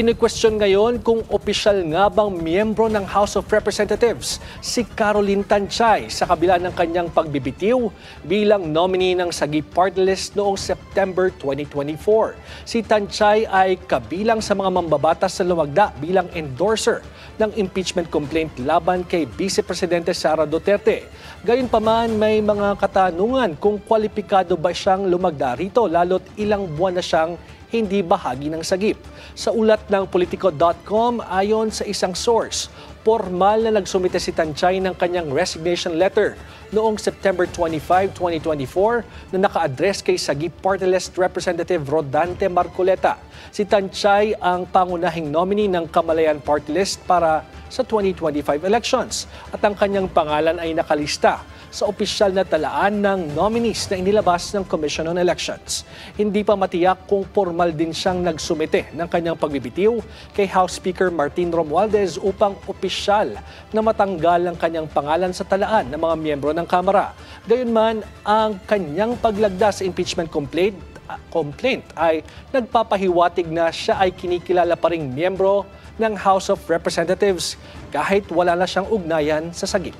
Kini-question ngayon kung opisyal nga bang miyembro ng House of Representatives si Caroline Tanchay sa kabila ng kanyang pagbibitiw bilang nominee ng Sagip Party List noong September 2024. Si Tanchay ay kabilang sa mga mambabatas na lumagda bilang endorser ng impeachment complaint laban kay Vice Presidente Sara Duterte. Gayunpaman, may mga katanungan kung kwalipikado ba siyang lumagda rito lalo't ilang buwan na siyang hindi bahagi ng sagip. Sa ulat ng Politico.com, ayon sa isang source, formal na nagsumite si Tanchay ng kanyang resignation letter noong September 25, 2024 na naka-address kay Sagip Party List Representative Rodante Marcoleta. Si Tanchay ang pangunahing nominee ng Kamalayan Party List para sa 2025 elections at ang kanyang pangalan ay nakalista sa opisyal na talaan ng nominees na inilabas ng Commission on Elections. Hindi pa matiyak kung formal din siyang nagsumite ng kanyang pagbibitiw kay House Speaker Martin Romualdez upang opisyal na matanggal ang kanyang pangalan sa talaan ng mga miyembro ng Kamara. Gayunman, ang kanyang paglagda sa impeachment complaint ay nagpapahiwatig na siya ay kinikilala pa ring miyembro ng House of Representatives kahit wala na siyang ugnayan sa sagip.